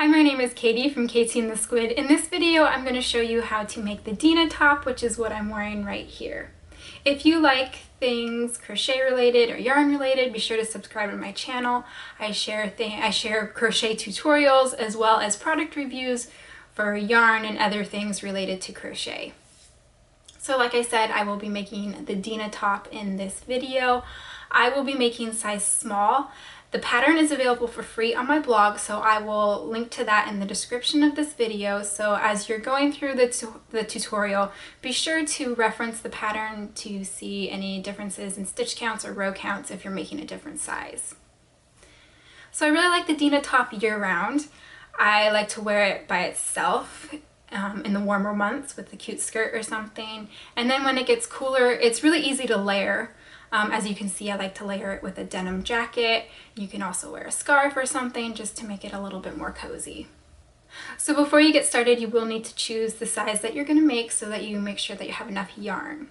Hi, my name is Katie from Katie and the Squid. In this video, I'm going to show you how to make the Dina top, which is what I'm wearing right here. If you like things crochet related or yarn related, be sure to subscribe to my channel. I share crochet tutorials as well as product reviews for yarn and other things related to crochet. So like I said, I will be making the Dina top in this video. I will be making size small. The pattern is available for free on my blog, so I will link to that in the description of this video. So as you're going through the tutorial, be sure to reference the pattern to see any differences in stitch counts or row counts if you're making a different size. So I really like the Dina top year-round. I like to wear it by itself in the warmer months with a cute skirt or something. And then when it gets cooler, it's really easy to layer. As you can see, I like to layer it with a denim jacket. You can also wear a scarf or something just to make it a little bit more cozy. So before you get started, you will need to choose the size that you're going to make so that you make sure that you have enough yarn.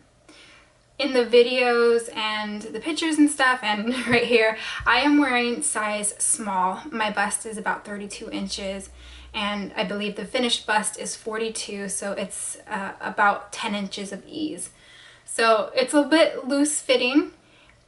In the videos and the pictures and stuff, and right here, I am wearing size small. My bust is about 32 inches, and I believe the finished bust is 42, so it's about 10 inches of ease. So it's a bit loose fitting,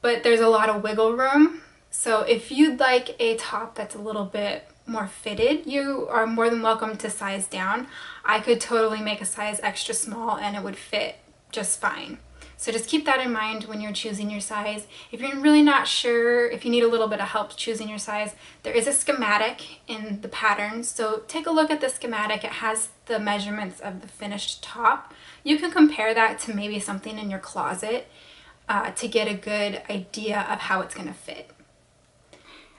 but there's a lot of wiggle room. So if you'd like a top that's a little bit more fitted, you are more than welcome to size down. I could totally make a size extra small and it would fit just fine. So just keep that in mind when you're choosing your size. If you're really not sure, if you need a little bit of help choosing your size, there is a schematic in the pattern. So take a look at the schematic. It has the measurements of the finished top. You can compare that to maybe something in your closet to get a good idea of how it's going to fit.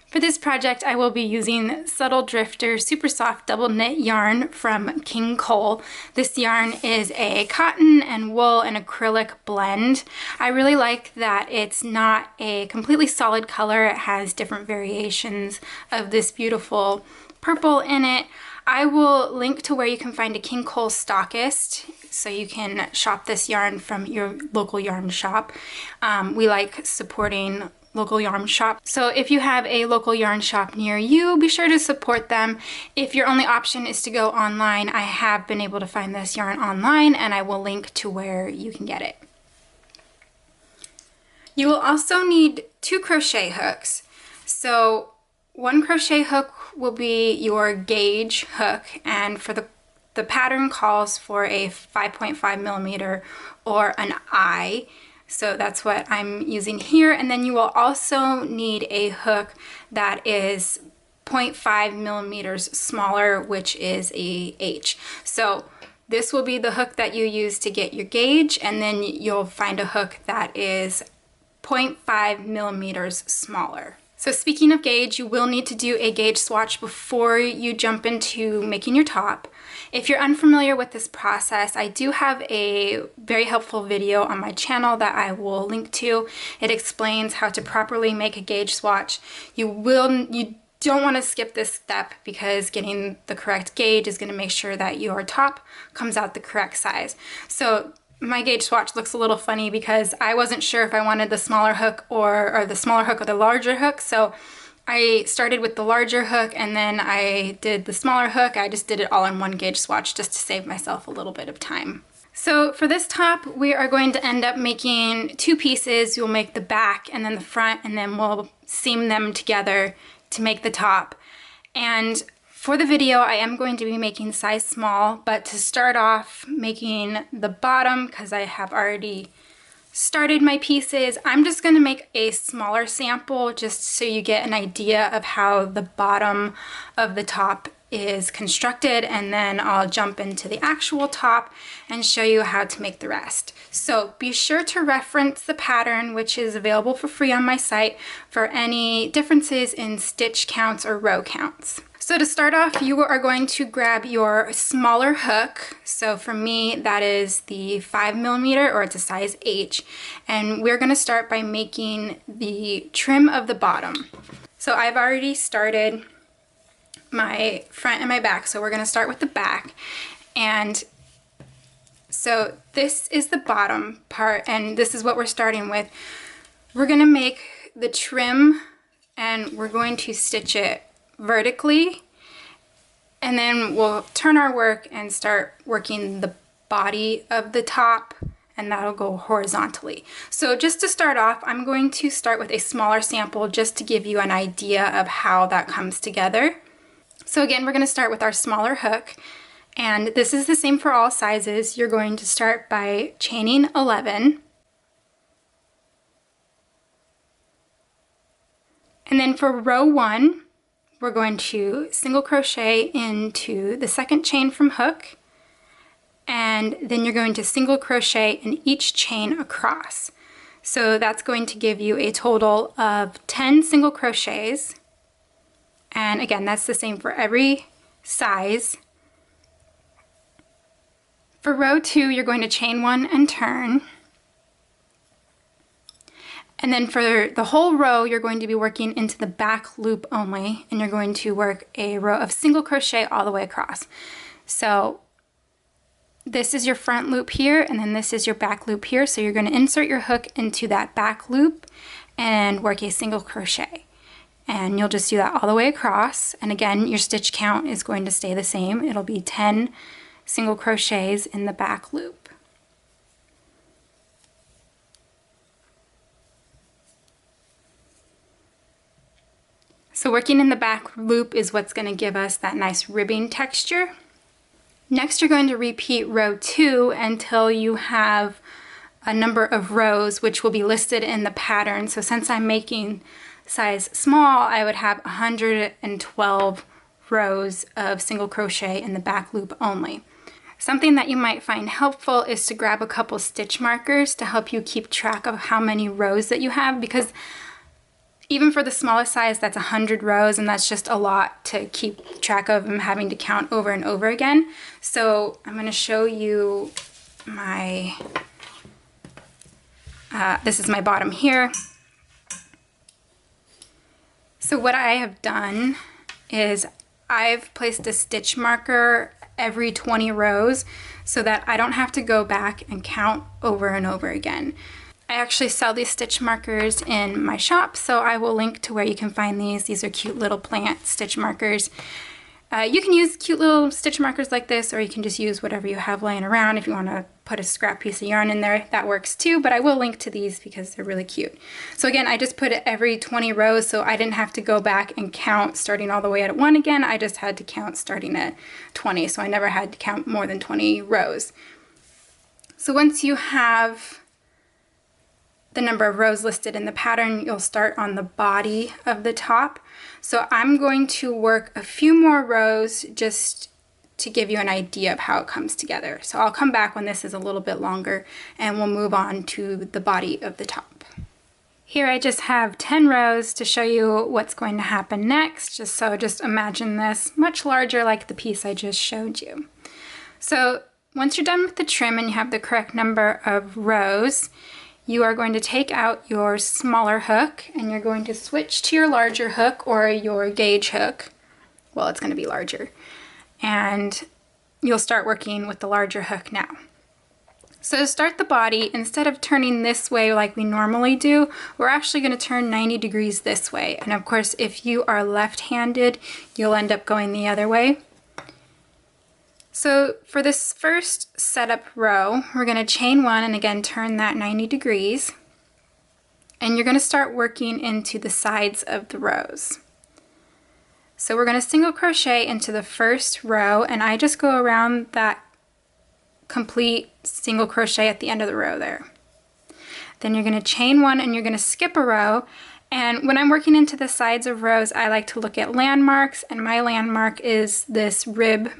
For this project, I will be using Subtle Drifter Super Soft Double Knit yarn from King Cole. This yarn is a cotton and wool and acrylic blend. I really like that it's not a completely solid color. It has different variations of this beautiful purple in it. I will link to where you can find a King Cole stockist so you can shop this yarn from your local yarn shop. We like supporting local yarn shop. So if you have a local yarn shop near you, be sure to support them. If your only option is to go online, I have been able to find this yarn online and I will link to where you can get it. You will also need 2 crochet hooks. So one crochet hook will be your gauge hook, and for the pattern calls for a 5.5 millimeter or an eye. So that's what I'm using here. And then you will also need a hook that is 0.5 millimeters smaller, which is a H. So this will be the hook that you use to get your gauge, and then you'll find a hook that is 0.5 millimeters smaller. So speaking of gauge, you will need to do a gauge swatch before you jump into making your top. If you're unfamiliar with this process, I do have a very helpful video on my channel that I will link to. It explains how to properly make a gauge swatch. You don't want to skip this step because getting the correct gauge is going to make sure that your top comes out the correct size. So my gauge swatch looks a little funny because I wasn't sure if I wanted the smaller hook or the smaller hook or the larger hook. So I started with the larger hook and then I did the smaller hook. I just did it all in one gauge swatch just to save myself a little bit of time. So for this top, we are going to end up making 2 pieces. You'll make the back and then the front, and then we'll seam them together to make the top. And for the video, I am going to be making size small, but to start off making the bottom, because I have already started my pieces, I'm just going to make a smaller sample just so you get an idea of how the bottom of the top is constructed, and then I'll jump into the actual top and show you how to make the rest. So be sure to reference the pattern, which is available for free on my site, for any differences in stitch counts or row counts. So to start off, you are going to grab your smaller hook. So for me, that is the 5 millimeter, or it's a size H. And we're going to start by making the trim of the bottom. So I've already started my front and my back. So we're going to start with the back. And so this is the bottom part, and this is what we're starting with. We're going to make the trim and we're going to stitch it vertically And then we'll turn our work and start working the body of the top, and that'll go horizontally. So just to start off, I'm going to start with a smaller sample just to give you an idea of how that comes together. So again, we're going to start with our smaller hook, and this is the same for all sizes. You're going to start by chaining 11. And then for row 1, we're going to single crochet into the second chain from hook, and then you're going to single crochet in each chain across. So that's going to give you a total of 10 single crochets. And again, that's the same for every size. For row 2, you're going to chain 1 and turn. And then for the whole row, you're going to be working into the back loop only, and you're going to work a row of single crochet all the way across. So this is your front loop here, and then this is your back loop here. So you're going to insert your hook into that back loop and work a single crochet. And you'll just do that all the way across. And again, your stitch count is going to stay the same. It'll be 10 single crochets in the back loop. So working in the back loop is what's going to give us that nice ribbing texture. Next, you're going to repeat row 2 until you have a number of rows, which will be listed in the pattern. So since I'm making size small, I would have 112 rows of single crochet in the back loop only. Something that you might find helpful is to grab a couple stitch markers to help you keep track of how many rows that you have, because even for the smallest size, that's 100 rows, and that's just a lot to keep track of and having to count over and over again. So I'm going to show you my, this is my bottom here. So what I have done is I've placed a stitch marker every 20 rows so that I don't have to go back and count over and over again. I actually sell these stitch markers in my shop, so I will link to where you can find these. These are cute little plant stitch markers. You can use cute little stitch markers like this, or you can just use whatever you have laying around. If you want to put a scrap piece of yarn in there, that works too, but I will link to these because they're really cute. So again, I just put it every 20 rows, so I didn't have to go back and count starting all the way at 1 again. I just had to count starting at 20, so I never had to count more than 20 rows. So once you have the number of rows listed in the pattern, you'll start on the body of the top. So I'm going to work a few more rows just to give you an idea of how it comes together. So I'll come back when this is a little bit longer and we'll move on to the body of the top. Here I just have 10 rows to show you what's going to happen next. Just imagine this much larger like the piece I just showed you. So once you're done with the trim and you have the correct number of rows, you are going to take out your smaller hook and you're going to switch to your larger hook or your gauge hook. Well, it's going to be larger. And you'll start working with the larger hook now. So to start the body, instead of turning this way like we normally do, we're actually going to turn 90 degrees this way. And of course, if you are left-handed, you'll end up going the other way. So for this first setup row, we're going to chain 1 and again turn that 90 degrees. And you're going to start working into the sides of the rows. So we're going to single crochet into the first row, and I just go around that complete single crochet at the end of the row there. Then you're going to chain 1 and you're going to skip a row. And when I'm working into the sides of rows, I like to look at landmarks, and my landmark is this rib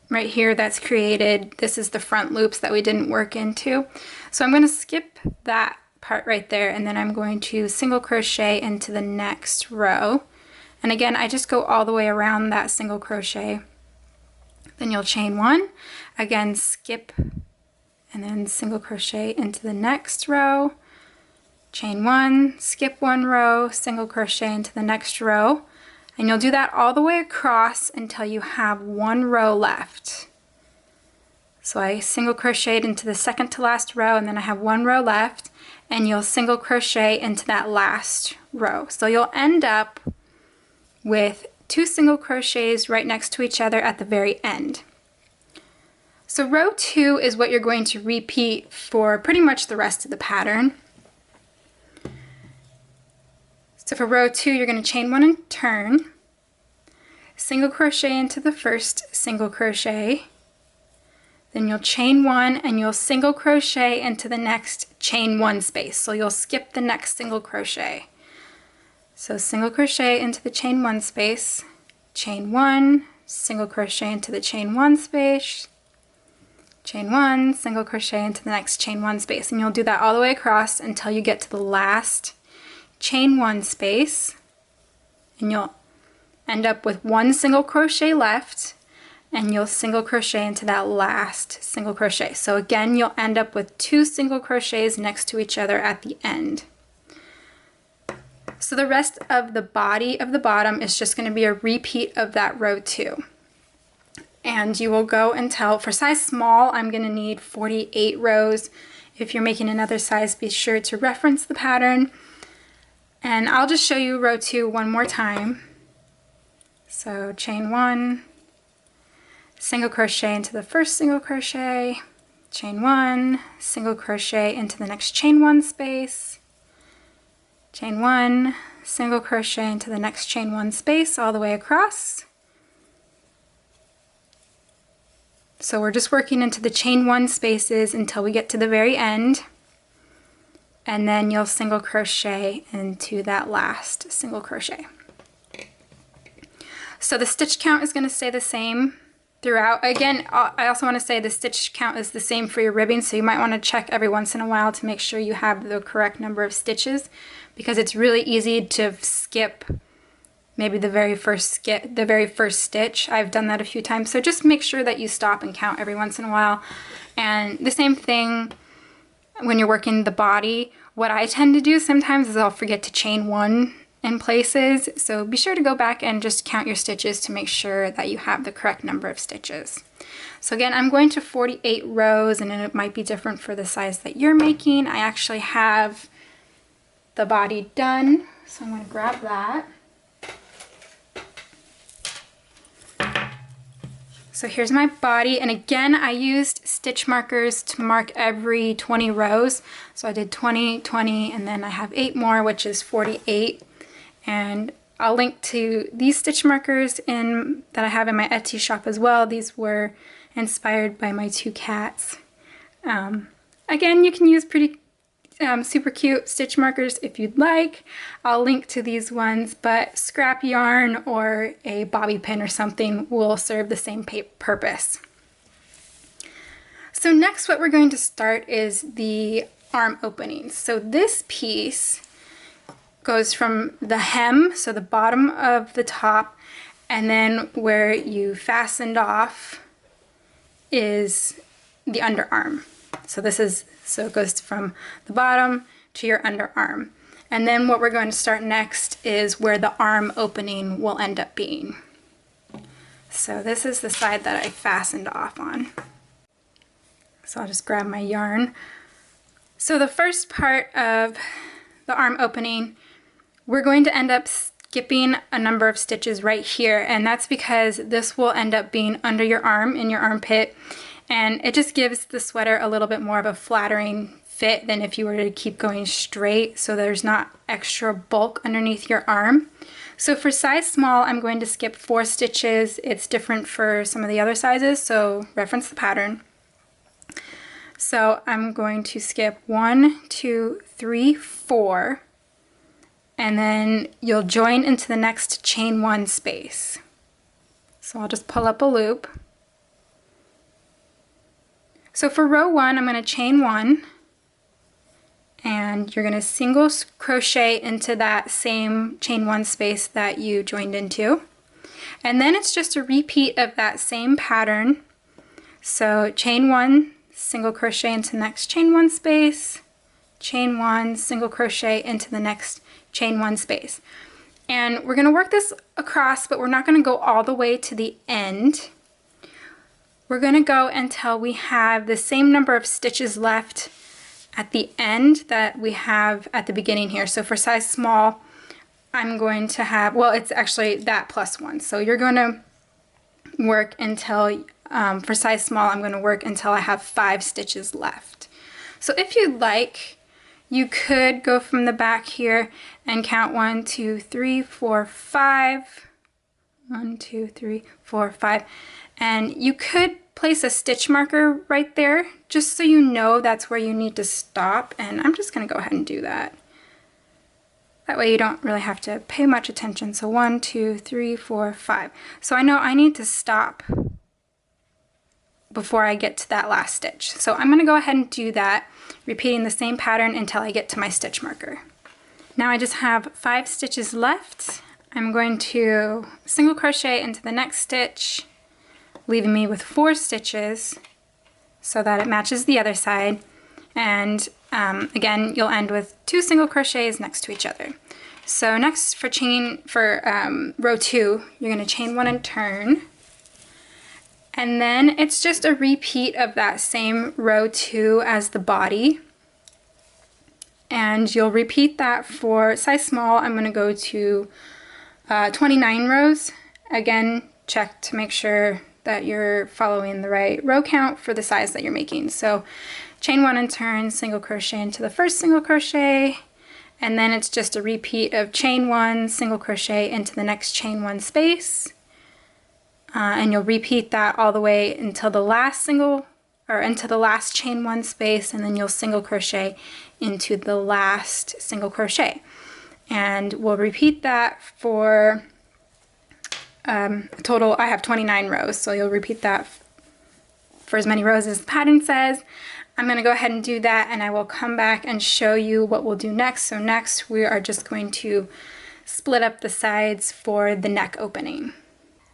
right here that's created. This is the front loops that we didn't work into. So I'm going to skip that part right there, and then I'm going to single crochet into the next row. And again, I just go all the way around that single crochet. Then you'll chain 1, again skip, and then single crochet into the next row, chain 1, skip 1 row, single crochet into the next row. And you'll do that all the way across until you have 1 row left. So I single crocheted into the second to last row, and then I have 1 row left, and you'll single crochet into that last row. So you'll end up with 2 single crochets right next to each other at the very end. So row 2 is what you're going to repeat for pretty much the rest of the pattern. So for row 2, you're going to chain 1 and turn, single crochet into the first single crochet, then you'll chain 1 and you'll single crochet into the next chain 1 space. So you'll skip the next single crochet. So single crochet into the chain 1 space, chain 1, single crochet into the chain 1 space, chain 1, single crochet into the next chain 1 space, and you'll do that all the way across until you get to the last chain 1 space, and you'll end up with 1 single crochet left, and you'll single crochet into that last single crochet. So again, you'll end up with 2 single crochets next to each other at the end. So the rest of the body of the bottom is just going to be a repeat of that row 2. And you will go until, for size small, I'm going to need 48 rows. If you're making another size, be sure to reference the pattern. And I'll just show you row 2 one more time. So chain 1, single crochet into the first single crochet, chain 1, single crochet into the next chain 1 space, chain 1, single crochet into the next chain 1 space all the way across. So we're just working into the chain 1 spaces until we get to the very end, and then you'll single crochet into that last single crochet. So the stitch count is going to stay the same throughout. Again, I also want to say the stitch count is the same for your ribbing, so you might want to check every once in a while to make sure you have the correct number of stitches, because it's really easy to skip maybe the very first stitch. I've done that a few times, so just make sure that you stop and count every once in a while. And the same thing when you're working the body. What I tend to do sometimes is I'll forget to chain 1 in places, so be sure to go back and just count your stitches to make sure that you have the correct number of stitches. So again, I'm going to 48 rows, and it might be different for the size that you're making. I actually have the body done, so I'm going to grab that. So here's my body, and again, I used stitch markers to mark every 20 rows. So I did 20, 20, and then I have 8 more, which is 48. And I'll link to these stitch markers that I have in my Etsy shop as well. These were inspired by my 2 cats. Again, you can use pretty super cute stitch markers if you'd like. I'll link to these ones, but scrap yarn or a bobby pin or something will serve the same purpose. So next, what we're going to start is the arm openings. So this piece goes from the hem, so the bottom of the top, and then where you fastened off is the underarm. So it goes from the bottom to your underarm. And then what we're going to start next is where the arm opening will end up being. So this is the side that I fastened off on. So I'll just grab my yarn. So the first part of the arm opening, we're going to end up skipping a number of stitches right here, and that's because this will end up being under your arm, in your armpit, and it just gives the sweater a little bit more of a flattering fit than if you were to keep going straight, so there's not extra bulk underneath your arm. So for size small, I'm going to skip 4 stitches. It's different for some of the other sizes, so reference the pattern. So I'm going to skip 1, 2, 3, 4, and then you'll join into the next chain 1 space. So I'll just pull up a loop. So for row 1, I'm going to chain 1, and you're going to single crochet into that same chain 1 space that you joined into. And then it's just a repeat of that same pattern. So chain 1, single crochet into the next chain 1 space, chain 1, single crochet into the next chain 1 space. And we're going to work this across, but we're not going to go all the way to the end. We're going to go until we have the same number of stitches left at the end that we have at the beginning here. So for size small, I'm going to have, well, it's actually that plus 1. So you're going to work until, for size small, I'm going to work until I have 5 stitches left. So if you'd like, you could go from the back here and count 1, 2, 3, 4, 5. 1, 2, 3, 4, 5. And you could place a stitch marker right there, just so you know that's where you need to stop. And I'm just going to go ahead and do that. That way you don't really have to pay much attention. So 1, 2, 3, 4, 5. So I know I need to stop before I get to that last stitch. So I'm going to go ahead and do that, repeating the same pattern until I get to my stitch marker. Now I just have 5 stitches left. I'm going to single crochet into the next stitch, leaving me with 4 stitches so that it matches the other side. And again, you'll end with 2 single crochets next to each other. So next for row 2, you're going to chain 1 and turn. And then it's just a repeat of that same row 2 as the body. And you'll repeat that for size small. I'm going to go to 29 rows. Again, check to make sure that you're following the right row count for the size that you're making. So chain 1 and turn, single crochet into the first single crochet, and then it's just a repeat of chain 1, single crochet into the next chain 1 space, and you'll repeat that all the way until the last chain 1 space, and then you'll single crochet into the last single crochet. And we'll repeat that for a total, I have 29 rows, so you'll repeat that for as many rows as the pattern says. I'm going to go ahead and do that, and I will come back and show you what we'll do next. So next we are just going to split up the sides for the neck opening.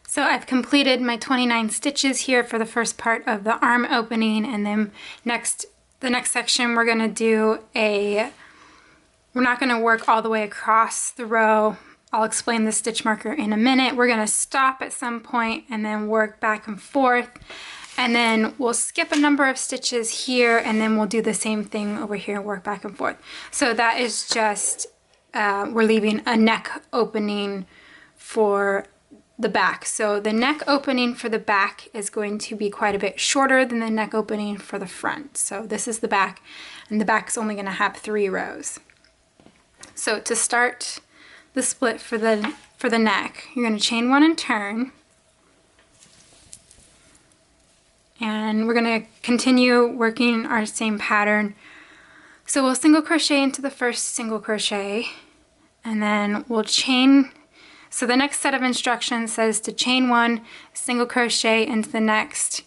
So I've completed my 29 stitches here for the first part of the arm opening, and then the next section we're going to do we're not going to work all the way across the row. I'll explain the stitch marker in a minute. We're going to stop at some point and then work back and forth. And then we'll skip a number of stitches here, and then we'll do the same thing over here, work back and forth. So that is just, we're leaving a neck opening for the back. So the neck opening for the back is going to be quite a bit shorter than the neck opening for the front. So this is the back, and the back is only going to have 3 rows. So to start the split for the neck, you're going to chain 1 and turn. And we're going to continue working our same pattern. So we'll single crochet into the first single crochet, and then we'll chain. So the next set of instructions says to chain 1, single crochet into the next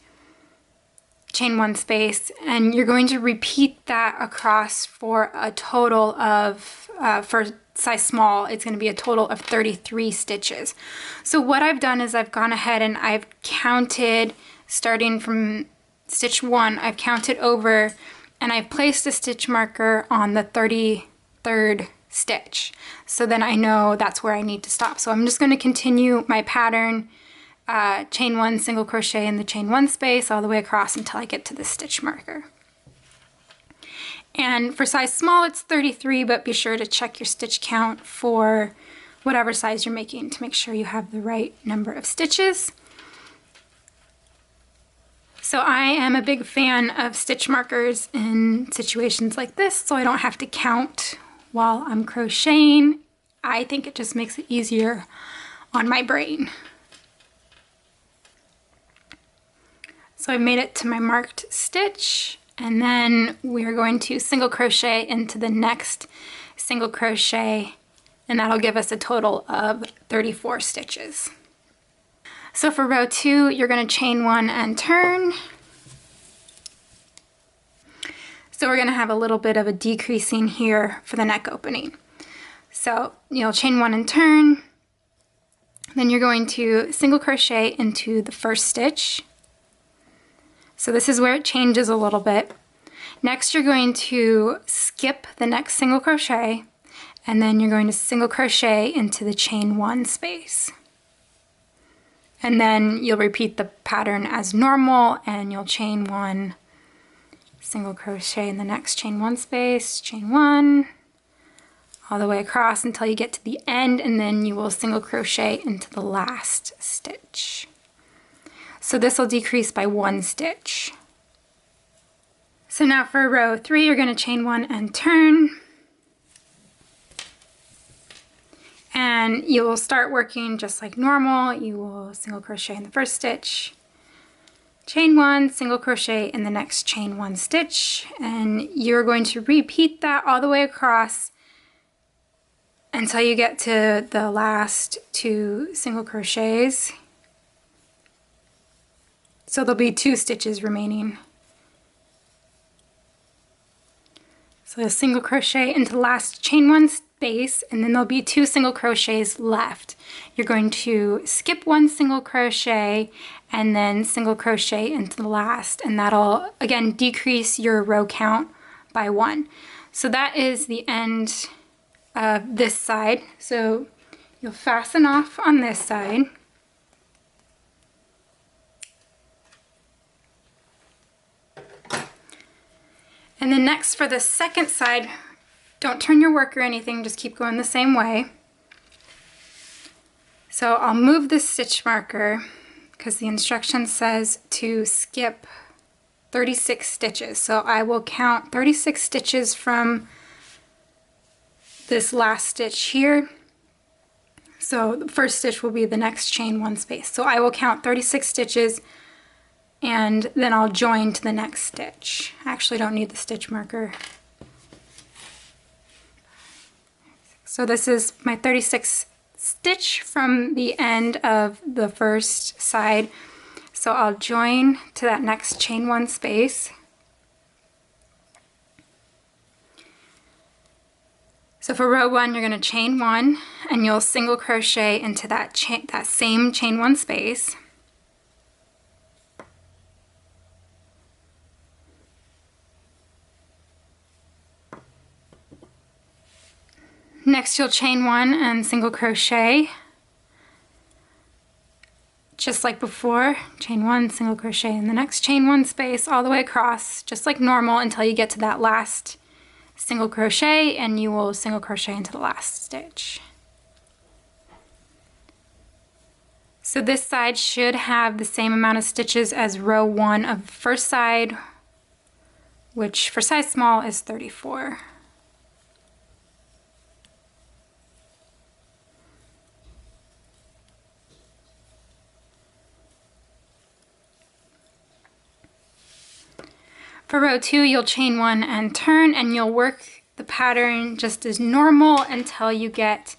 chain 1 space, and you're going to repeat that across for a total of, for size small, it's going to be a total of 33 stitches. So what I've done is I've gone ahead and I've counted, starting from stitch 1, I've counted over, and I've placed a stitch marker on the 33rd stitch. So then I know that's where I need to stop. So I'm just going to continue my pattern, chain 1, single crochet in the chain 1 space all the way across until I get to the stitch marker. And for size small, it's 33, but be sure to check your stitch count for whatever size you're making to make sure you have the right number of stitches. So I am a big fan of stitch markers in situations like this, so I don't have to count while I'm crocheting. I think it just makes it easier on my brain. So I've made it to my marked stitch, and then we're going to single crochet into the next single crochet, and that'll give us a total of 34 stitches. So for row 2, you're going to chain 1 and turn. So we're going to have a little bit of a decreasing here for the neck opening. So you'll chain 1 and turn, then you're going to single crochet into the first stitch. So this is where it changes a little bit. Next, you're going to skip the next single crochet, and then you're going to single crochet into the chain 1 space. And then you'll repeat the pattern as normal, and you'll chain 1, single crochet in the next chain 1 space, chain 1, all the way across until you get to the end, and then you will single crochet into the last stitch. So this will decrease by 1 stitch. So now for row 3, you're going to chain 1 and turn. And you will start working just like normal. You will single crochet in the first stitch, chain 1, single crochet in the next chain 1 stitch, and you're going to repeat that all the way across until you get to the last 2 single crochets. So there'll be 2 stitches remaining. So a single crochet into the last chain 1 space, and then there'll be 2 single crochets left. You're going to skip 1 single crochet and then single crochet into the last, and that'll again decrease your row count by 1. So that is the end of this side. So you'll fasten off on this side. And then next for the second side, don't turn your work or anything, just keep going the same way. So I'll move this stitch marker because the instruction says to skip 36 stitches. So I will count 36 stitches from this last stitch here. So the first stitch will be the next chain 1 space. So I will count 36 stitches, and then I'll join to the next stitch. I actually don't need the stitch marker. So this is my 36th stitch from the end of the first side. So I'll join to that next chain 1 space. So for row 1, you're going to chain 1, and you'll single crochet into that same chain 1 space. Next you'll chain 1 and single crochet, just like before. Chain 1, single crochet in the next chain 1 space all the way across, just like normal, until you get to that last single crochet, and you will single crochet into the last stitch. So this side should have the same amount of stitches as row 1 of the first side, which for size small is 34. For row 2, you'll chain 1 and turn, and you'll work the pattern just as normal until you get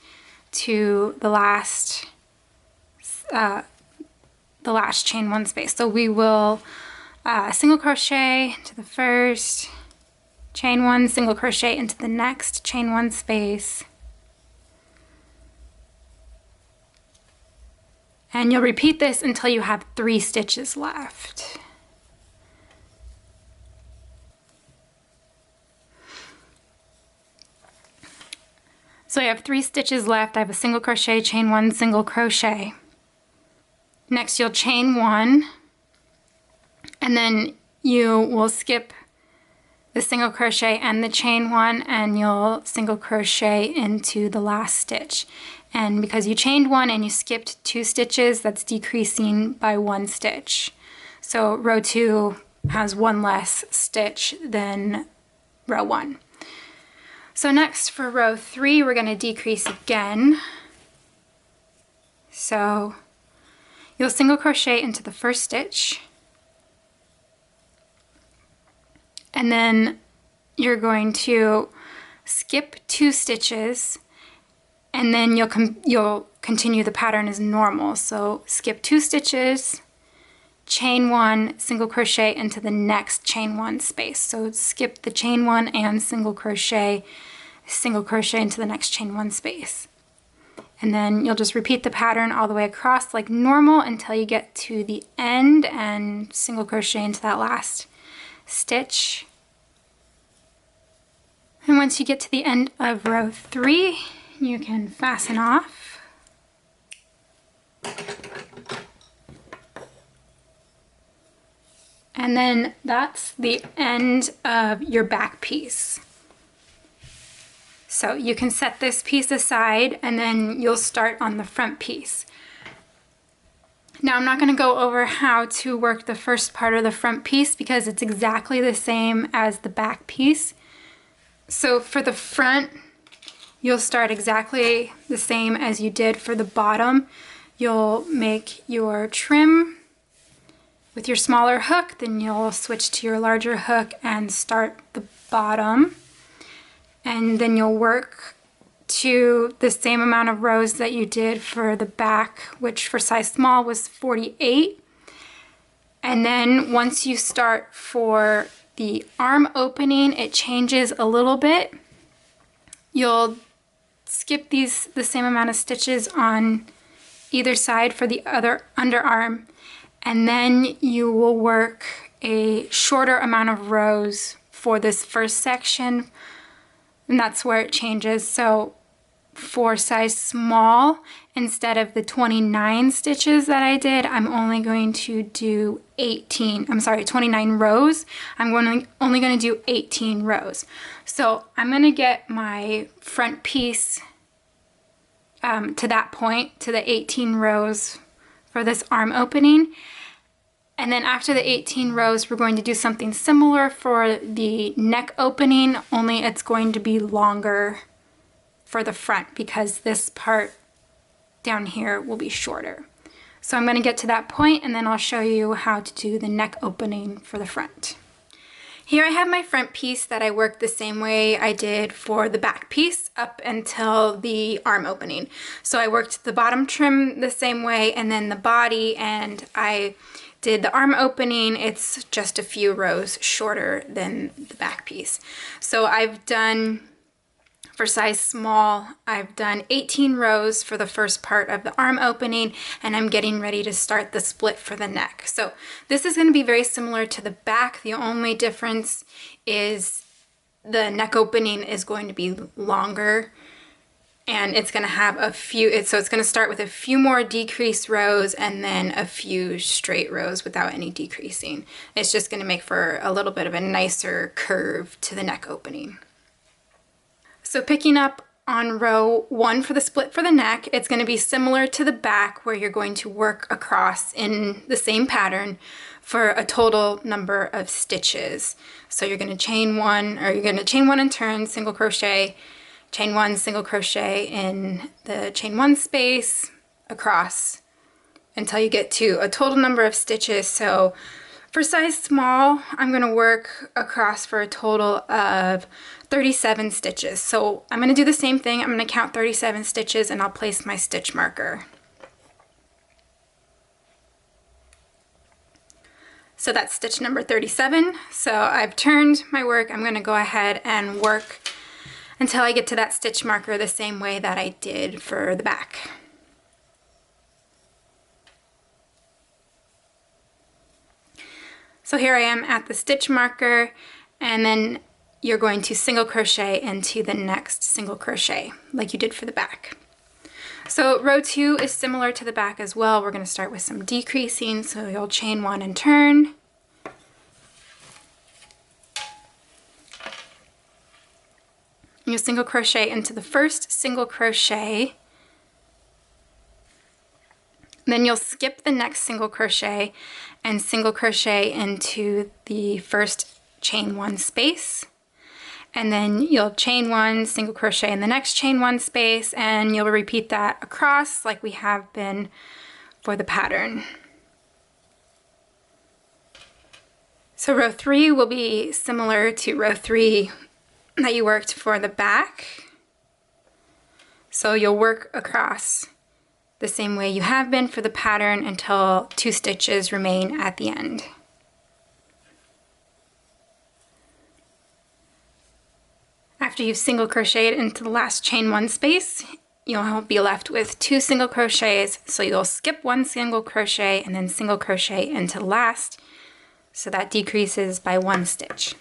to the last chain 1 space. So we will single crochet to the first, chain 1, single crochet into the next chain 1 space, and you'll repeat this until you have 3 stitches left. So I have 3 stitches left. I have a single crochet, chain 1, single crochet. Next you'll chain 1, and then you will skip the single crochet and the chain 1, and you'll single crochet into the last stitch. And because you chained 1 and you skipped 2 stitches, that's decreasing by 1 stitch. So row 2 has 1 less stitch than row 1. So next for row 3, we're going to decrease again. So you'll single crochet into the first stitch, and then you're going to skip 2 stitches, and then you'll continue the pattern as normal. So skip 2 stitches, chain 1, single crochet into the next chain 1 space. So skip the chain 1 and single crochet into the next chain 1 space. And then you'll just repeat the pattern all the way across like normal until you get to the end and single crochet into that last stitch. And once you get to the end of row 3, you can fasten off. And then that's the end of your back piece. So you can set this piece aside and then you'll start on the front piece. Now I'm not going to go over how to work the first part of the front piece because it's exactly the same as the back piece. So for the front, you'll start exactly the same as you did for the bottom. You'll make your trim with your smaller hook, then you'll switch to your larger hook and start the bottom. And then you'll work to the same amount of rows that you did for the back, which for size small was 48. And then once you start for the arm opening, it changes a little bit. You'll skip the same amount of stitches on either side for the other underarm, and then you will work a shorter amount of rows for this first section, and that's where it changes. So for size small, instead of the 29 stitches that I did, I'm only going to do 29 rows. I'm only going to do 18 rows. So I'm going to get my front piece to that point, to the 18 rows for this arm opening. And then after the 18 rows, we're going to do something similar for the neck opening, only it's going to be longer for the front because this part down here will be shorter. So I'm going to get to that point and then I'll show you how to do the neck opening for the front. Here I have my front piece that I worked the same way I did for the back piece up until the arm opening. So I worked the bottom trim the same way and then the body, and I did the arm opening. It's just a few rows shorter than the back piece. So I've done, for size small, I've done 18 rows for the first part of the arm opening, and I'm getting ready to start the split for the neck. So this is going to be very similar to the back. The only difference is the neck opening is going to be longer, and it's going to have a few, so it's going to start with a few more decreased rows and then a few straight rows without any decreasing. It's just going to make for a little bit of a nicer curve to the neck opening. So picking up on row 1 for the split for the neck, it's going to be similar to the back where you're going to work across in the same pattern for a total number of stitches. So you're going to chain 1, or you're going to chain 1 and turn, single crochet, chain 1, single crochet in the chain 1 space across until you get to a total number of stitches. So for size small, I'm going to work across for a total of 37 stitches. So I'm going to do the same thing. I'm going to count 37 stitches and I'll place my stitch marker. So that's stitch number 37. So I've turned my work. I'm going to go ahead and work until I get to that stitch marker the same way that I did for the back. So here I am at the stitch marker, and then you're going to single crochet into the next single crochet like you did for the back. So row 2 is similar to the back as well. We're going to start with some decreasing, so you'll chain 1 and turn. You'll single crochet into the first single crochet, then you'll skip the next single crochet and single crochet into the first chain 1 space, and then you'll chain 1, single crochet in the next chain 1 space, and you'll repeat that across like we have been for the pattern. So row 3 will be similar to row 3 that you worked for the back. So you'll work across the same way you have been for the pattern until 2 stitches remain at the end. After you've single crocheted into the last chain 1 space, you'll be left with 2 single crochets, so you'll skip 1 single crochet and then single crochet into the last, so that decreases by 1 stitch.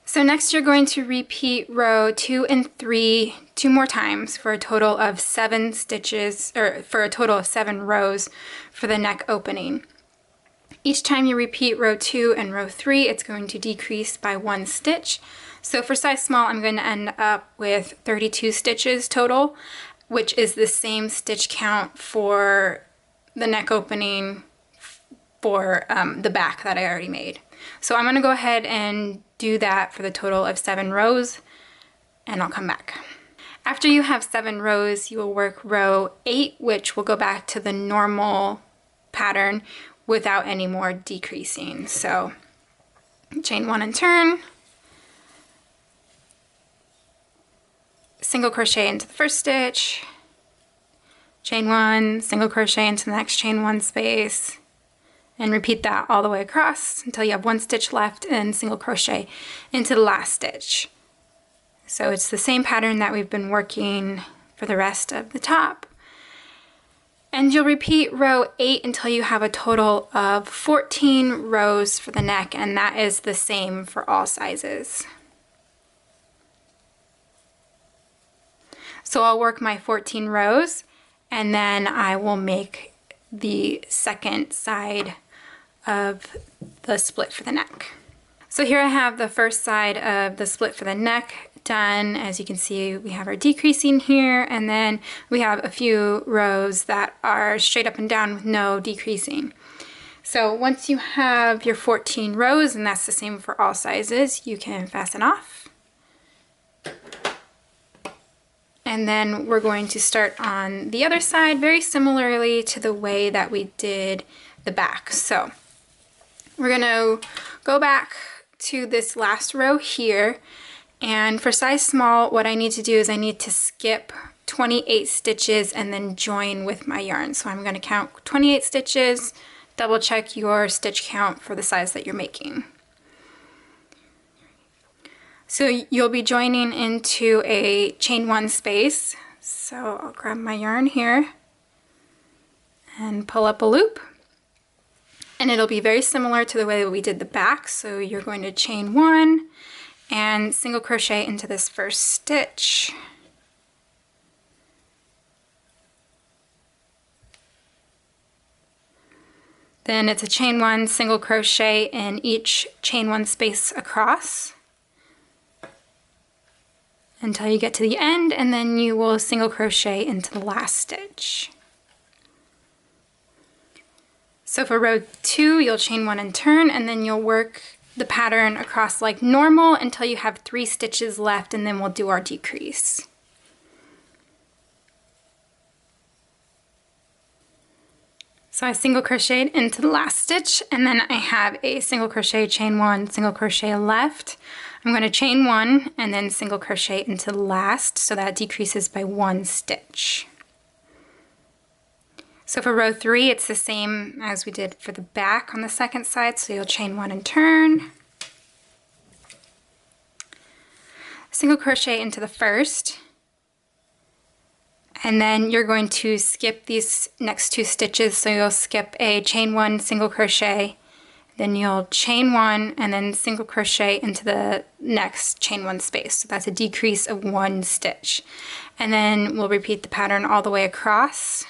So next you're going to repeat row 2 and 3 2 more times for a total of 7 stitches, or for a total of 7 rows for the neck opening. Each time you repeat row 2 and row 3, it's going to decrease by 1 stitch. So for size small, I'm going to end up with 32 stitches total, which is the same stitch count for the neck opening for the back that I already made. So I'm going to go ahead and do that for the total of 7 rows, and I'll come back. After you have 7 rows, you will work row 8, which will go back to the normal pattern without any more decreasing. So chain 1 and turn, single crochet into the first stitch, chain 1, single crochet into the next chain 1 space, and repeat that all the way across until you have 1 stitch left, and single crochet into the last stitch. So it's the same pattern that we've been working for the rest of the top. And you'll repeat row 8 until you have a total of 14 rows for the neck, and that is the same for all sizes. So I'll work my 14 rows, and then I will make the second side of the split for the neck. So here I have the first side of the split for the neck done. As you can see, we have our decreasing here, and then we have a few rows that are straight up and down with no decreasing. So once you have your 14 rows, and that's the same for all sizes, you can fasten off. And then we're going to start on the other side very similarly to the way that we did the back. So we're going to go back to this last row here, and for size small, what I need to do is I need to skip 28 stitches and then join with my yarn. So I'm going to count 28 stitches, double check your stitch count for the size that you're making. So you'll be joining into a chain 1 space. So I'll grab my yarn here and pull up a loop. And it'll be very similar to the way that we did the back. So you're going to chain 1 and single crochet into this first stitch. Then it's a chain 1, single crochet in each chain 1 space across until you get to the end, and then you will single crochet into the last stitch. So for row 2, you'll chain 1 and turn, and then you'll work the pattern across like normal until you have 3 stitches left, and then we'll do our decrease. So I single crocheted into the last stitch, and then I have a single crochet, chain 1, single crochet left. I'm going to chain 1 and then single crochet into the last, so that decreases by 1 stitch. So for row 3, it's the same as we did for the back on the second side. So you'll chain 1 and turn, single crochet into the first, and then you're going to skip these next 2 stitches. So you'll skip a chain 1, single crochet, then you'll chain 1 and then single crochet into the next chain 1 space. So that's a decrease of 1 stitch. And then we'll repeat the pattern all the way across.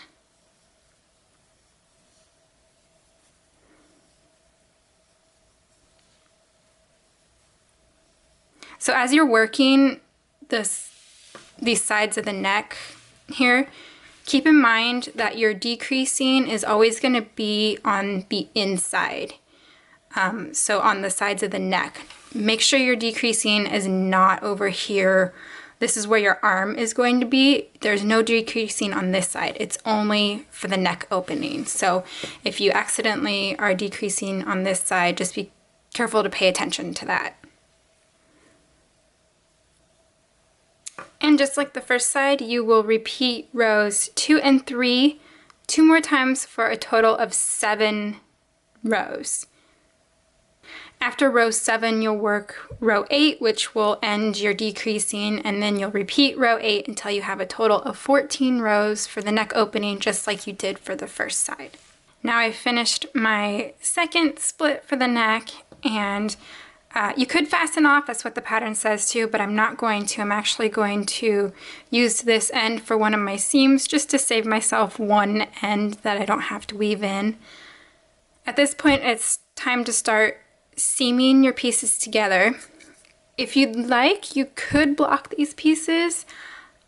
So as you're working these sides of the neck here, keep in mind that your decreasing is always going to be on the inside. So on the sides of the neck. Make sure your decreasing is not over here. This is where your arm is going to be. There's no decreasing on this side. It's only for the neck opening. So if you accidentally are decreasing on this side, just be careful to pay attention to that. And just like the first side, you will repeat rows 2 and 3 2 more times for a total of 7 rows. After row 7, you'll work row 8, which will end your decreasing, and then you'll repeat row 8 until you have a total of 14 rows for the neck opening, just like you did for the first side. Now I've finished my second split for the neck, and you could fasten off, that's what the pattern says too, but I'm not going to. I'm actually going to use this end for one of my seams just to save myself one end that I don't have to weave in. At this point, it's time to start seaming your pieces together. If you'd like, you could block these pieces,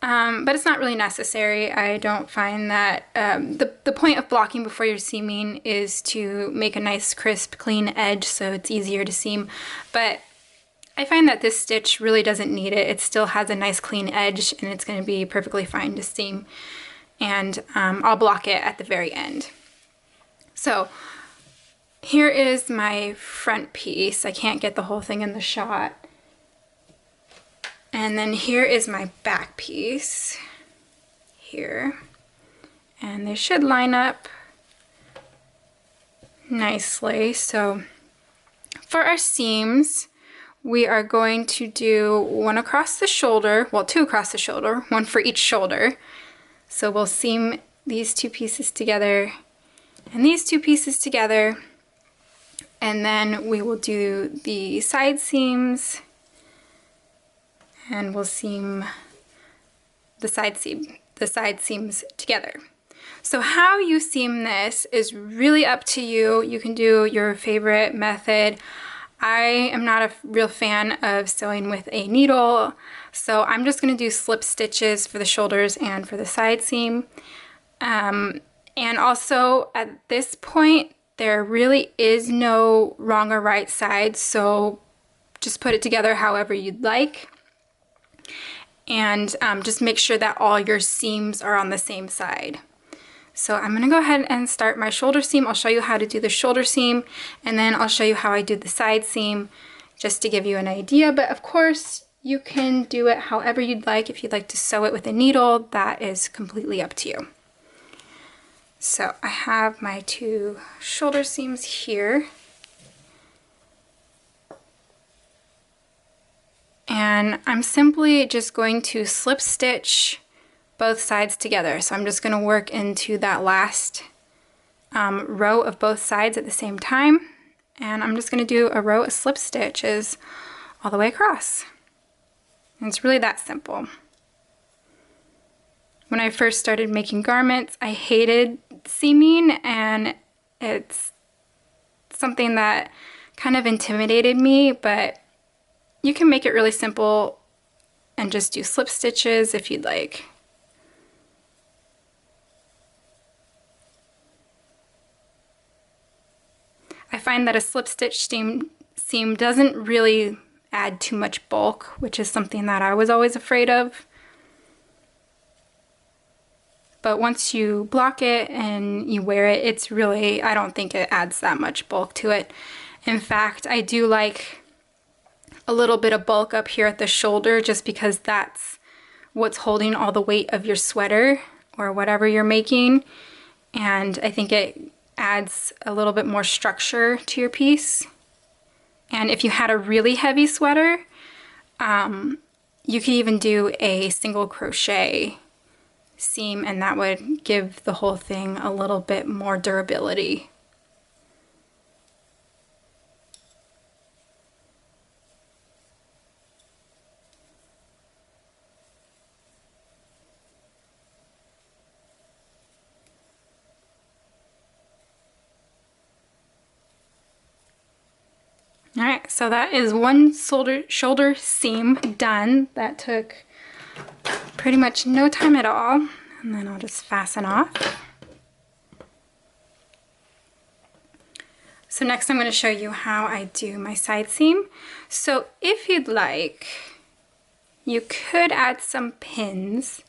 but it's not really necessary. I don't find that the point of blocking before you're seaming is to make a nice crisp clean edge so it's easier to seam, but I find that this stitch really doesn't need it. It still has a nice clean edge and it's going to be perfectly fine to seam, and I'll block it at the very end. So here is my front piece. I can't get the whole thing in the shot. And then here is my back piece here, and they should line up nicely. So for our seams, we are going to do one across the shoulder, well, two across the shoulder, one for each shoulder. So we'll seam these two pieces together and these two pieces together, and then we will do the side seams, and we'll seam the side seams together. So how you seam this is really up to you. You can do your favorite method. I am not a real fan of sewing with a needle, so I'm just going to do slip stitches for the shoulders and for the side seam. And also at this point, there really is no wrong or right side, so just put it together however you'd like. And just make sure that all your seams are on the same side. So I'm gonna go ahead and start my shoulder seam. I'll show you how to do the shoulder seam, and then I'll show you how I do the side seam, just to give you an idea. But of course, you can do it however you'd like. If you'd like to sew it with a needle, that is completely up to you. So I have my two shoulder seams here. And I'm simply just going to slip stitch both sides together. So I'm just going to work into that last row of both sides at the same time. And I'm just going to do a row of slip stitches all the way across. And it's really that simple. When I first started making garments, I hated seaming, and it's something that kind of intimidated me, but you can make it really simple and just do slip stitches if you'd like. I find that a slip stitch seam doesn't really add too much bulk, which is something that I was always afraid of. But once you block it and you wear it, it's really, I don't think it adds that much bulk to it. In fact, I do like a little bit of bulk up here at the shoulder, just because that's what's holding all the weight of your sweater or whatever you're making. And I think it adds a little bit more structure to your piece. And if you had a really heavy sweater, you could even do a single crochet seam, and that would give the whole thing a little bit more durability. Alright, so that is one shoulder seam done. That took pretty much no time at all. And then I'll just fasten off. So next I'm going to show you how I do my side seam. So if you'd like, you could add some pins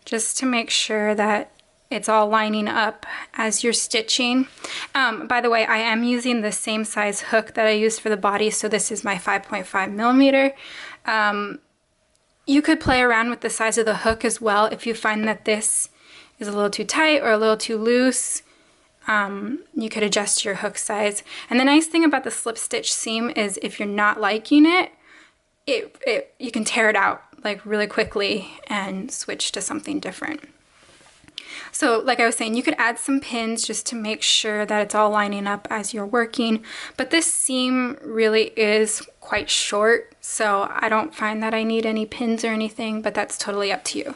just to make sure that it's all lining up as you're stitching. By the way, I am using the same size hook that I used for the body, so this is my 5.5 millimeter. You could play around with the size of the hook as well. If you find that this is a little too tight or a little too loose, you could adjust your hook size. And the nice thing about the slip stitch seam is if you're not liking it, you can tear it out like really quickly and switch to something different. So like I was saying, you could add some pins just to make sure that it's all lining up as you're working, but this seam really is quite short, so I don't find that I need any pins or anything, but that's totally up to you.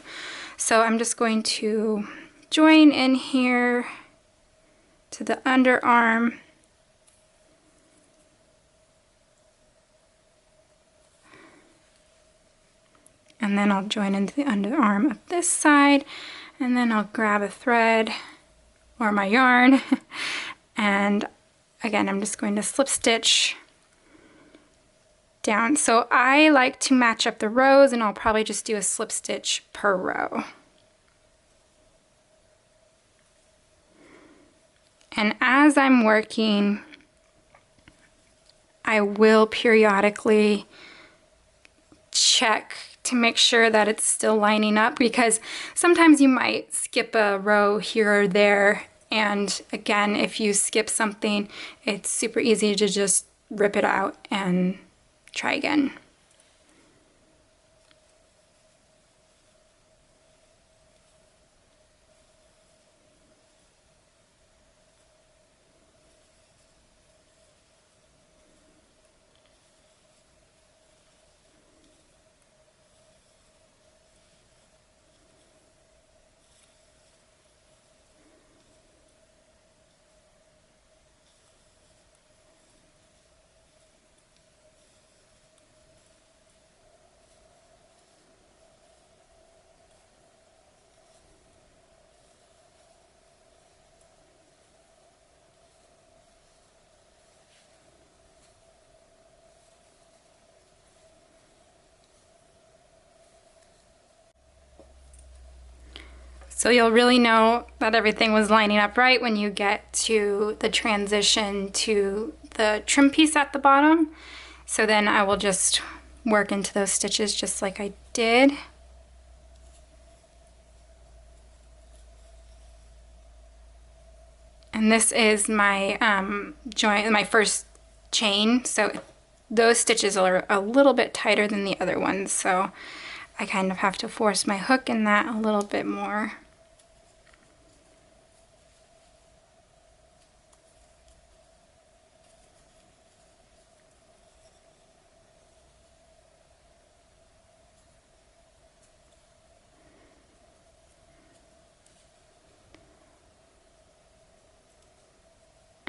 So I'm just going to join in here to the underarm, and then I'll join into the underarm of this side, and then I'll grab a thread or my yarn and again I'm just going to slip stitch down. So I like to match up the rows, and I'll probably just do a slip stitch per row. And as I'm working, I will periodically check to make sure that it's still lining up, because sometimes you might skip a row here or there, and again, if you skip something, it's super easy to just rip it out and try again. So you'll really know that everything was lining up right when you get to the transition to the trim piece at the bottom. So then I will just work into those stitches just like I did. And this is my my first chain, so those stitches are a little bit tighter than the other ones, so I kind of have to force my hook in that a little bit more.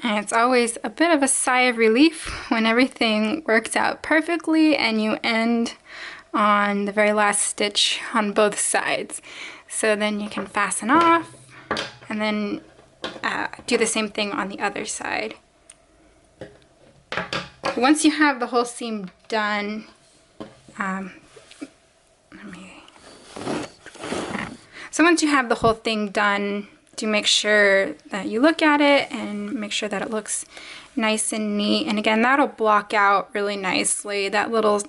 And it's always a bit of a sigh of relief when everything works out perfectly and you end on the very last stitch on both sides. So then you can fasten off and then do the same thing on the other side. Once you have the whole seam done, once you have the whole thing done, do make sure that you look at it and make sure that it looks nice and neat. And again, that'll block out really nicely. That little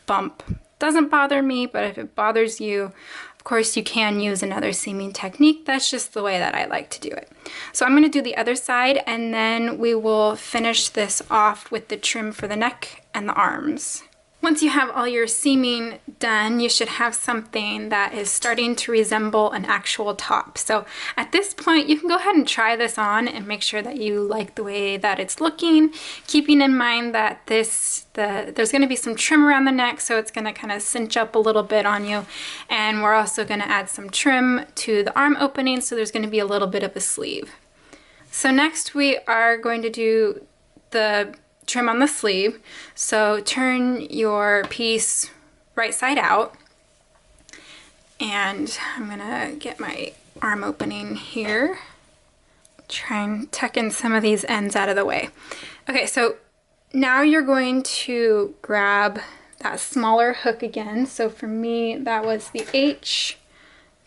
bump doesn't bother me, but if it bothers you, of course you can use another seaming technique. That's just the way that I like to do it. So I'm going to do the other side, and then we will finish this off with the trim for the neck and the arms. Once you have all your seaming done, you should have something that is starting to resemble an actual top. So at this point, you can go ahead and try this on and make sure that you like the way that it's looking, keeping in mind that there's going to be some trim around the neck, so it's going to kind of cinch up a little bit on you. And we're also going to add some trim to the arm opening, so there's going to be a little bit of a sleeve. So next we are going to do the trim on the sleeve. So turn your piece right side out, and I'm gonna get my arm opening here. Try and tuck in some of these ends out of the way. Okay, so now you're going to grab that smaller hook again. So for me, that was the H,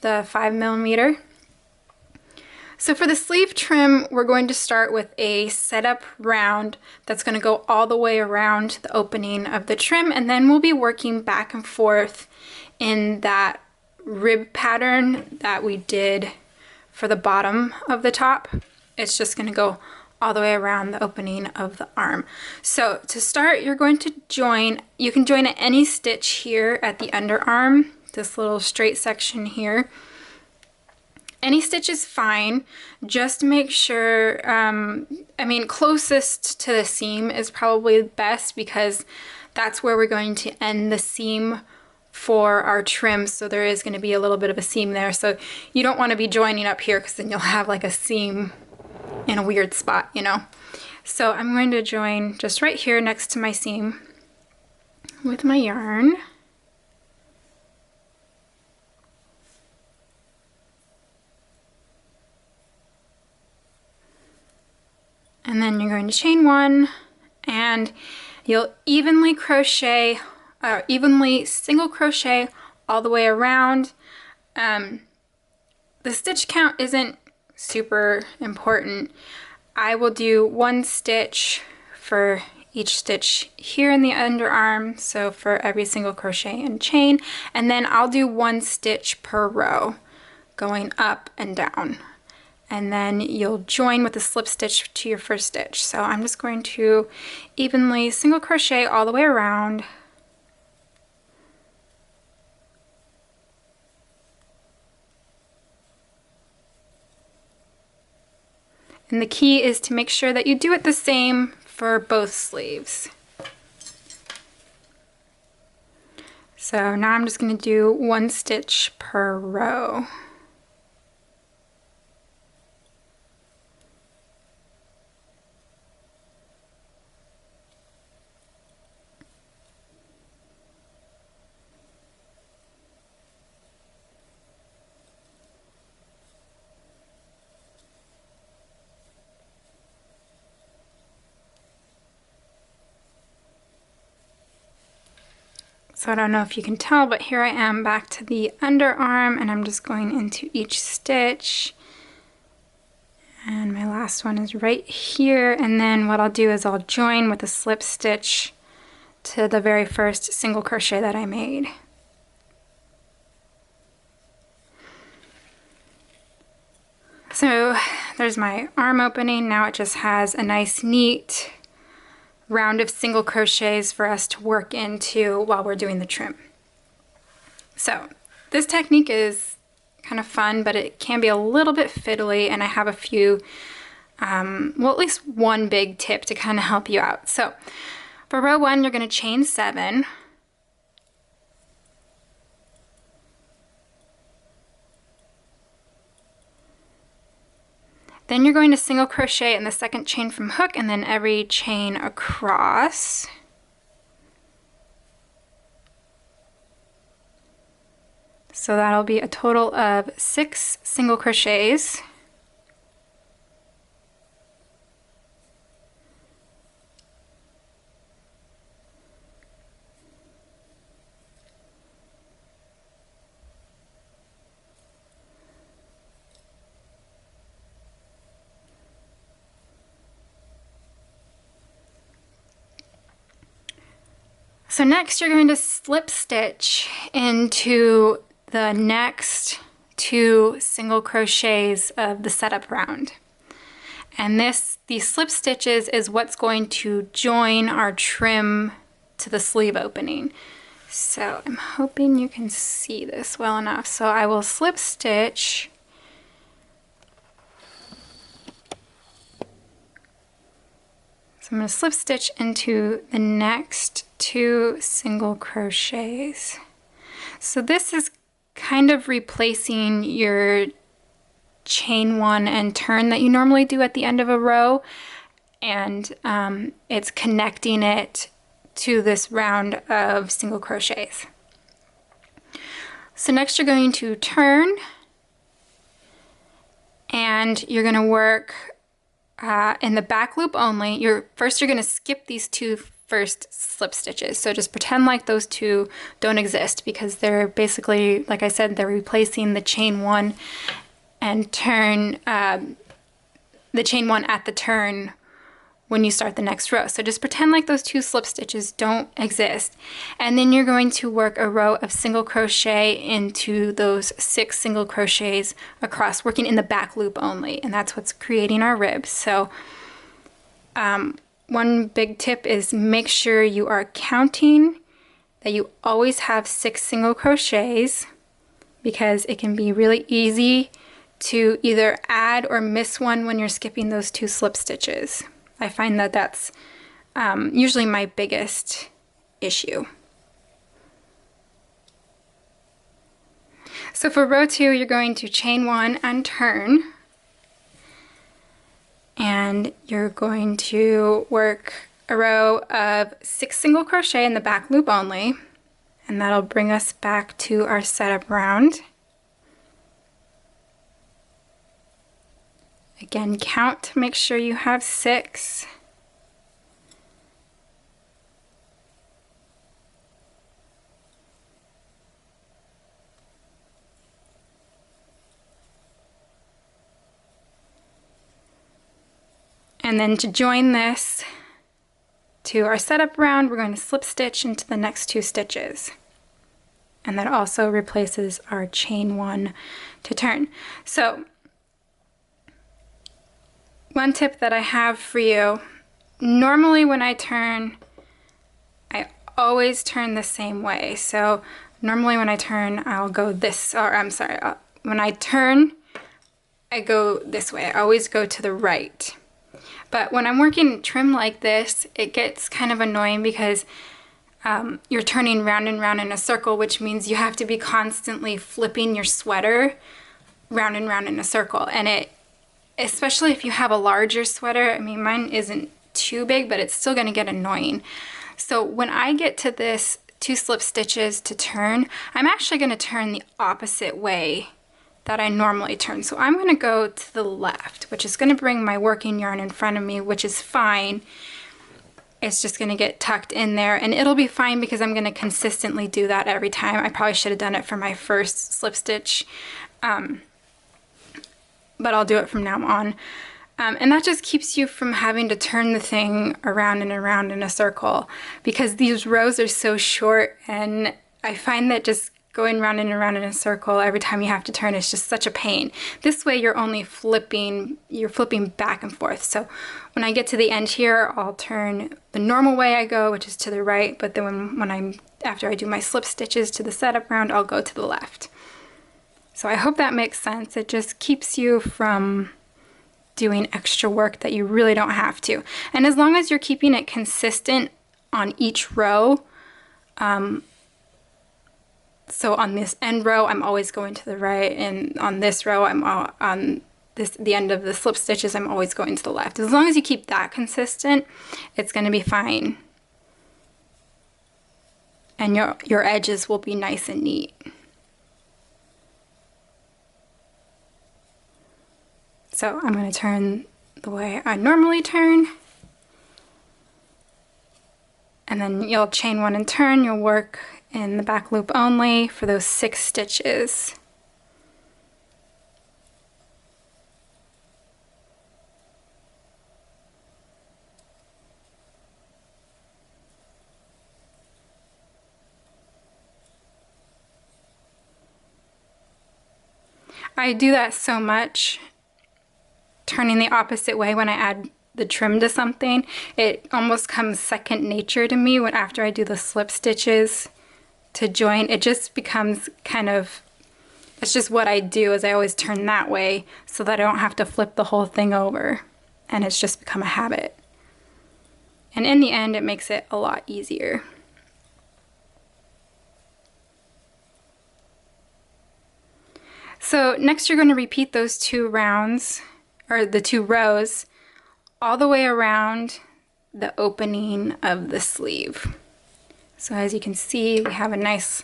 the 5mm. So for the sleeve trim, we're going to start with a setup round that's going to go all the way around the opening of the trim, and then we'll be working back and forth in that rib pattern that we did for the bottom of the top. It's just going to go all the way around the opening of the arm. So to start, you're going to join, you can join at any stitch here at the underarm, this little straight section here. Any stitch is fine, just make sure, I mean, closest to the seam is probably best, because that's where we're going to end the seam for our trim, so there is going to be a little bit of a seam there. So you don't want to be joining up here, because then you'll have like a seam in a weird spot, you know. So I'm going to join just right here next to my seam with my yarn. going to chain 1, and you'll evenly single crochet all the way around. The stitch count isn't super important. I will do 1 stitch for each stitch here in the underarm, so for every single crochet and chain, and then I'll do 1 stitch per row going up and down, and then you'll join with a slip stitch to your first stitch. So I'm just going to evenly single crochet all the way around. And the key is to make sure that you do it the same for both sleeves. So now I'm just going to do 1 stitch per row. So I don't know if you can tell, but here I am back to the underarm, and I'm just going into each stitch. And my last one is right here, and then what I'll do is I'll join with a slip stitch to the very first single crochet that I made. So there's my arm opening. Now it just has a nice neat round of single crochets for us to work into while we're doing the trim. So this technique is kind of fun, but it can be a little bit fiddly, and I have a few, well, at least one big tip to kind of help you out. So for row 1, you're going to chain 7. Then you're going to single crochet in the second chain from hook, and then every chain across. So that'll be a total of 6 single crochets. So next you're going to slip stitch into the next 2 single crochets of the setup round. And these slip stitches is what's going to join our trim to the sleeve opening. So I'm hoping you can see this well enough. So I will slip stitch I'm going to slip stitch into the next 2 single crochets. So this is kind of replacing your chain 1 and turn that you normally do at the end of a row, and it's connecting it to this round of single crochets. So next you're going to turn, and you're going to work in the back loop only. First you're going to skip these 2 first slip stitches. So just pretend like those 2 don't exist, because they're basically, like I said, they're replacing the chain 1 and turn, the chain 1 at the turn when you start the next row. So just pretend like those 2 slip stitches don't exist. And then you're going to work a row of single crochet into those 6 single crochets across, working in the back loop only. And that's what's creating our ribs. So one big tip is make sure you are counting that you always have 6 single crochets, because it can be really easy to either add or miss one when you're skipping those 2 slip stitches. I find that that's usually my biggest issue. So for row 2, you're going to chain 1 and turn, and you're going to work a row of 6 single crochet in the back loop only, and that'll bring us back to our setup round. Again, count to make sure you have 6. And then to join this to our setup round, we're going to slip stitch into the next 2 stitches. And that also replaces our chain 1 to turn. So one tip that I have for you, normally when I turn, I always turn the same way. So normally when I turn, I'll go this, or I'm sorry, when I turn, I go this way. I always go to the right. But when I'm working trim like this, it gets kind of annoying because you're turning round and round in a circle, which means you have to be constantly flipping your sweater round and round in a circle. And it, especially if you have a larger sweater, I mean, mine isn't too big, but it's still gonna get annoying. So when I get to this 2 slip stitches to turn, I'm actually gonna turn the opposite way that I normally turn. So I'm gonna go to the left, which is gonna bring my working yarn in front of me, which is fine. It's just gonna get tucked in there, and it'll be fine because I'm gonna consistently do that every time. I probably should have done it for my first slip stitch, but I'll do it from now on. And that just keeps you from having to turn the thing around and around in a circle, because these rows are so short, and I find that just going round and around in a circle every time you have to turn is just such a pain. This way you're only flipping, you're flipping back and forth. So when I get to the end here, I'll turn the normal way I go, which is to the right, but then after I do my slip stitches to the setup round, I'll go to the left. So I hope that makes sense. It just keeps you from doing extra work that you really don't have to. And as long as you're keeping it consistent on each row, so on this end row, I'm always going to the right, and on this row, the end of the slip stitches, I'm always going to the left. As long as you keep that consistent, it's going to be fine. And your edges will be nice and neat. So I'm going to turn the way I normally turn. And then you'll chain 1 and turn. You'll work in the back loop only for those 6 stitches. I do that so much, turning the opposite way when I add the trim to something. It almost comes second nature to me when after I do the slip stitches to join. It just becomes kind of, it's just what I do, is I always turn that way so that I don't have to flip the whole thing over, and it's just become a habit. And in the end, it makes it a lot easier. So next you're going to repeat those 2 rounds, or the 2 rows, all the way around the opening of the sleeve. So as you can see, we have a nice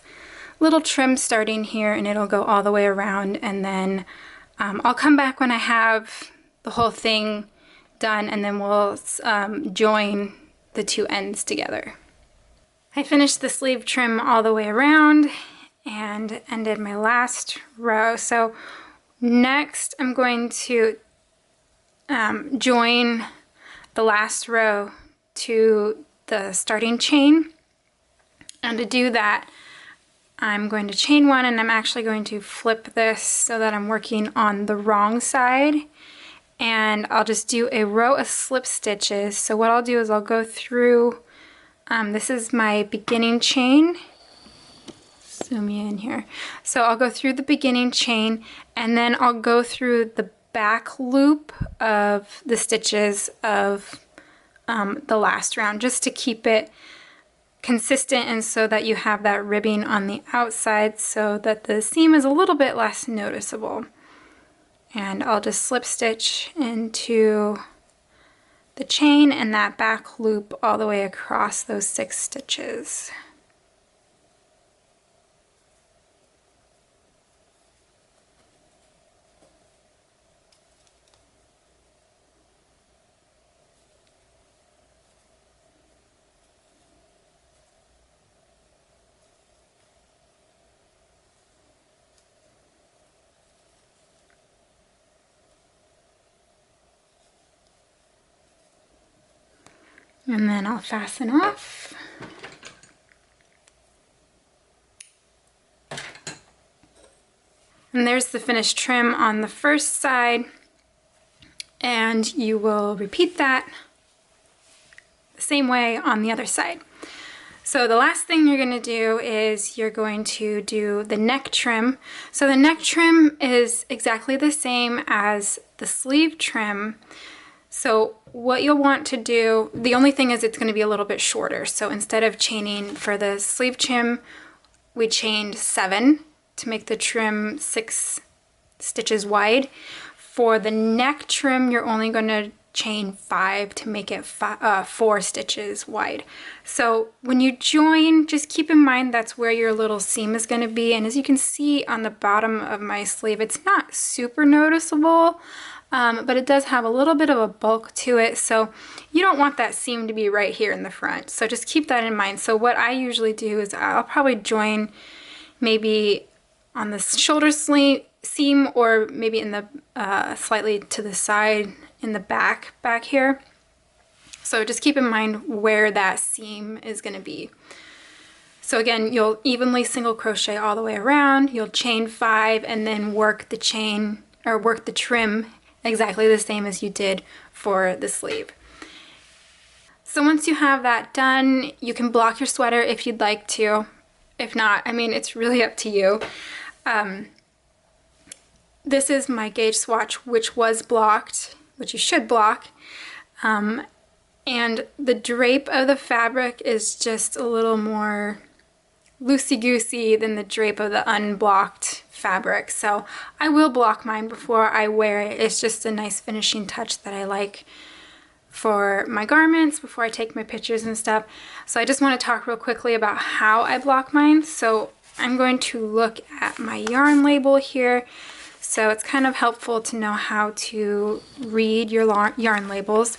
little trim starting here, and it'll go all the way around, and then I'll come back when I have the whole thing done, and then we'll join the 2 ends together. I finished the sleeve trim all the way around and ended my last row. So next I'm going to join the last row to the starting chain, and to do that I'm going to chain 1, and I'm actually going to flip this so that I'm working on the wrong side, and I'll just do a row of slip stitches. So what I'll do is I'll go through, this is my beginning chain, zoom you in here. So I'll go through the beginning chain, and then I'll go through the back loop of the stitches of the last round, just to keep it consistent, and so that you have that ribbing on the outside so that the seam is a little bit less noticeable. And I'll just slip stitch into the chain and that back loop all the way across those 6 stitches. And then I'll fasten off. And there's the finished trim on the first side. And you will repeat that the same way on the other side. So the last thing you're going to do is you're going to do the neck trim. So the neck trim is exactly the same as the sleeve trim. So what you'll want to do, the only thing is it's going to be a little bit shorter. So instead of chaining for the sleeve trim, we chained 7 to make the trim 6 stitches wide. For the neck trim, you're only going to chain 5 to make it 4 stitches wide. So when you join, just keep in mind that's where your little seam is going to be. And as you can see on the bottom of my sleeve, it's not super noticeable, but it does have a little bit of a bulk to it. So you don't want that seam to be right here in the front. So just keep that in mind. So what I usually do is I'll probably join maybe on the shoulder seam, or maybe in the slightly to the side in the back here. So just keep in mind where that seam is going to be. So again, you'll evenly single crochet all the way around, you'll chain 5, and then work the chain or work the trim exactly the same as you did for the sleeve. So once you have that done, you can block your sweater if you'd like to. If not, I mean, it's really up to you. This is my gauge swatch, which was blocked, which you should block. And the drape of the fabric is just a little more loosey-goosey than the drape of the unblocked fabric. So I will block mine before I wear it. It's just a nice finishing touch that I like for my garments before I take my pictures and stuff. So I just want to talk real quickly about how I block mine. So I'm going to look at my yarn label here. So it's kind of helpful to know how to read your yarn labels.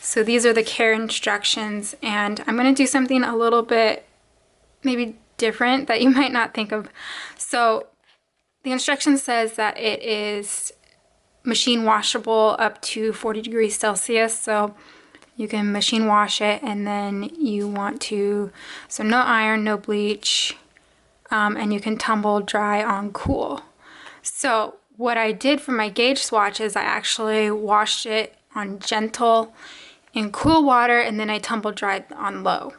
So these are the care instructions, and I'm going to do something a little bit maybe different that you might not think of. So the instruction says that it is machine washable up to 40 degrees Celsius. So you can machine wash it, and then you want to, so no iron, no bleach, and you can tumble dry on cool. So what I did for my gauge swatch is I actually washed it on gentle in cool water, and then I tumble dried on low.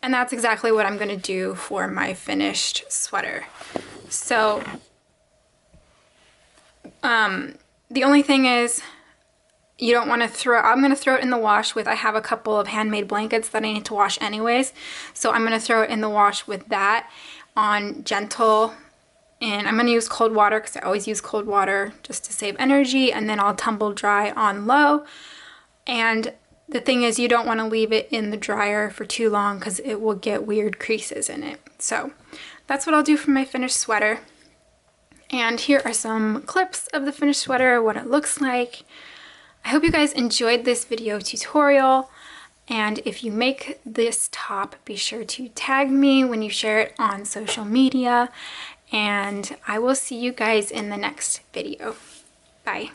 And that's exactly what I'm going to do for my finished sweater. So the only thing is you don't want to throw, I'm going to throw it in the wash with, I have a couple of handmade blankets that I need to wash anyways. So I'm going to throw it in the wash with that on gentle. And I'm going to use cold water because I always use cold water just to save energy. And then I'll tumble dry on low. And the thing is, you don't want to leave it in the dryer for too long because it will get weird creases in it. So that's what I'll do for my finished sweater. And here are some clips of the finished sweater, what it looks like. I hope you guys enjoyed this video tutorial. And if you make this top, be sure to tag me when you share it on social media. And I will see you guys in the next video. Bye.